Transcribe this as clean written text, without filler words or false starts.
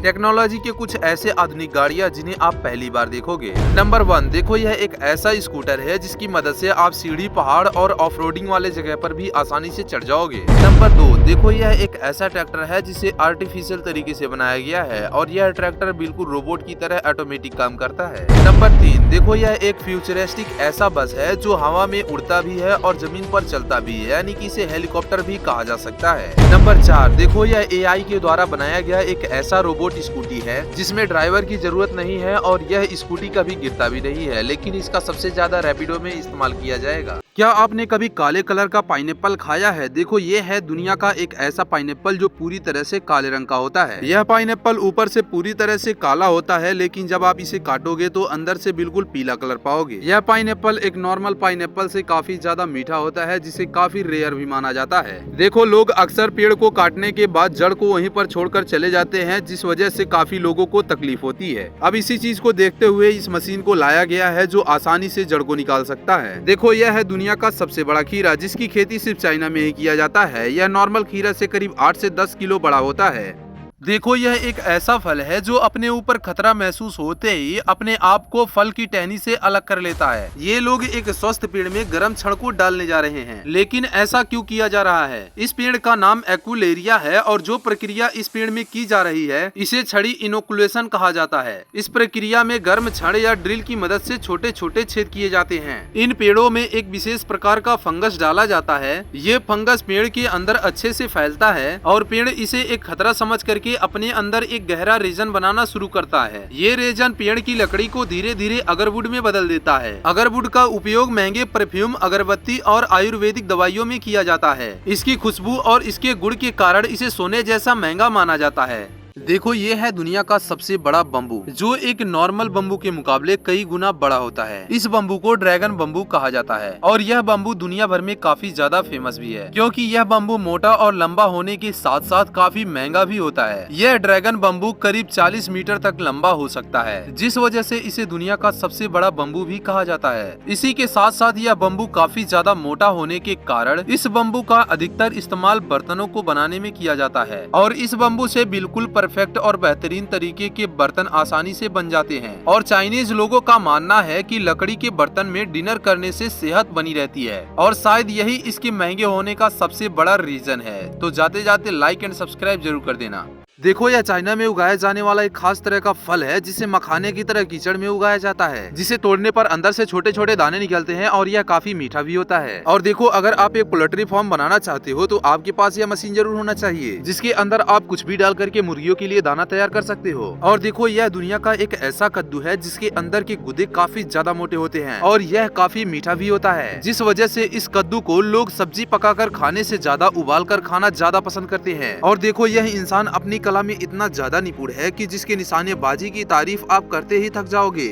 Technology के कुछ ऐसे आधुनिक गाड़ियां जिन्हें आप पहली बार देखोगे। नंबर 1, देखो यह एक ऐसा स्कूटर है जिसकी मदद से आप सीढ़ी, पहाड़ और ऑफ रोडिंग वाले जगह पर भी आसानी से चढ़ जाओगे। नंबर 2, देखो यह एक ऐसा ट्रैक्टर है जिसे आर्टिफिशियल तरीके से बनाया गया है और यह ट्रैक्टर बिल्कुल रोबोट की तरह ऑटोमेटिक काम करता है। नंबर 3, देखो यह एक फ्यूचरिस्टिक ऐसा बस है जो हवा में उड़ता भी है और जमीन पर चलता भी है, यानी कि इसे हेलीकॉप्टर भी कहा जा सकता है। नंबर 4, देखो यह AI के द्वारा बनाया गया एक ऐसा रोबोट स्कूटी है जिसमें ड्राइवर की जरूरत नहीं है और यह स्कूटी कभी गिरता भी नहीं है, लेकिन इसका सबसे ज्यादा रैपिडो में इस्तेमाल किया जाएगा। क्या आपने कभी काले कलर का पाइनएप्पल खाया है? देखो ये है दुनिया का एक ऐसा पाइनएप्पल जो पूरी तरह से काले रंग का होता है। यह पाइनएप्पल ऊपर से पूरी तरह से काला होता है, लेकिन जब आप इसे काटोगे तो अंदर से बिल्कुल पीला कलर पाओगे। यह पाइनएप्पल एक नॉर्मल पाइनएप्पल से काफी ज्यादा मीठा होता है, जिसे काफी रेयर भी माना जाता है। देखो लोग अक्सर पेड़ को काटने के बाद जड़ को वहीं पर छोड़कर चले जाते हैं, जिस वजह से काफी लोगों को तकलीफ होती है। अब इसी चीज को देखते हुए इस मशीन को लाया गया है जो आसानी से जड़ को निकाल सकता है। देखो यह है दुनिया का सबसे बड़ा खीरा, जिसकी खेती सिर्फ चाइना में ही किया जाता है। यह नॉर्मल खीरा से करीब 8 से 10 किलो बड़ा होता है। देखो यह एक ऐसा फल है जो अपने ऊपर खतरा महसूस होते ही अपने आप को फल की टहनी से अलग कर लेता है। ये लोग एक स्वस्थ पेड़ में गर्म छड़ को डालने जा रहे हैं, लेकिन ऐसा क्यों किया जा रहा है? इस पेड़ का नाम एक्युलेरिया है और जो प्रक्रिया इस पेड़ में की जा रही है इसे छड़ी इनोकुलेशन कहा जाता है। इस प्रक्रिया में गर्म छड़ या ड्रिल की मदद से छोटे छोटे छेद किए जाते हैं। इन पेड़ों में एक विशेष प्रकार का फंगस डाला जाता है। ये फंगस पेड़ के अंदर अच्छे से फैलता है और पेड़ इसे एक खतरा समझ करके अपने अंदर एक गहरा रेजन बनाना शुरू करता है। ये रेजन पेड़ की लकड़ी को धीरे धीरे अगरवुड में बदल देता है। अगरवुड का उपयोग महंगे परफ्यूम, अगरबत्ती और आयुर्वेदिक दवाइयों में किया जाता है। इसकी खुशबू और इसके गुण के कारण इसे सोने जैसा महंगा माना जाता है। देखो ये है दुनिया का सबसे बड़ा बम्बू, जो एक नॉर्मल बम्बू के मुकाबले कई गुना बड़ा होता है। इस बम्बू को ड्रैगन बम्बू कहा जाता है और यह बम्बू दुनिया भर में काफी ज्यादा फेमस भी है, क्योंकि यह बम्बू मोटा और लंबा होने के साथ साथ काफी महंगा भी होता है। यह ड्रैगन बम्बू करीब 40 मीटर तक लंबा हो सकता है, जिस वजह से इसे दुनिया का सबसे बड़ा बम्बू भी कहा जाता है। इसी के साथ साथ यह बम्बू काफी ज्यादा मोटा होने के कारण इस बम्बू का अधिकतर इस्तेमाल बर्तनों को बनाने में किया जाता है और इस बम्बू से बिल्कुल परफेक्ट और बेहतरीन तरीके के बर्तन आसानी से बन जाते हैं। और चाइनीज लोगों का मानना है कि लकड़ी के बर्तन में डिनर करने से सेहत बनी रहती है और शायद यही इसके महंगे होने का सबसे बड़ा रीजन है। तो जाते जाते लाइक एंड सब्सक्राइब जरूर कर देना। देखो यह चाइना में उगाया जाने वाला एक खास तरह का फल है जिसे मखाने की तरह कीचड़ में उगाया जाता है, जिसे तोड़ने पर अंदर से छोटे छोटे दाने निकलते हैं और यह काफी मीठा भी होता है। और देखो अगर आप एक पोल्ट्री फार्म बनाना चाहते हो तो आपके पास यह मशीन जरूर होना चाहिए, जिसके अंदर आप कुछ भी डाल करके मुर्गियों के लिए दाना तैयार कर सकते हो। और देखो यह दुनिया का एक ऐसा कद्दू है जिसके अंदर के गुदे काफी ज्यादा मोटे होते हैं और यह काफी मीठा भी होता है, जिस वजह से इस कद्दू को लोग सब्जी पकाकर खाने से ज्यादा उबाल कर खाना ज्यादा पसंद करते हैं। और देखो यह इंसान अपनी कला में इतना ज्यादा निपुण है कि जिसके निशानेबाजी की तारीफ आप करते ही थक जाओगे।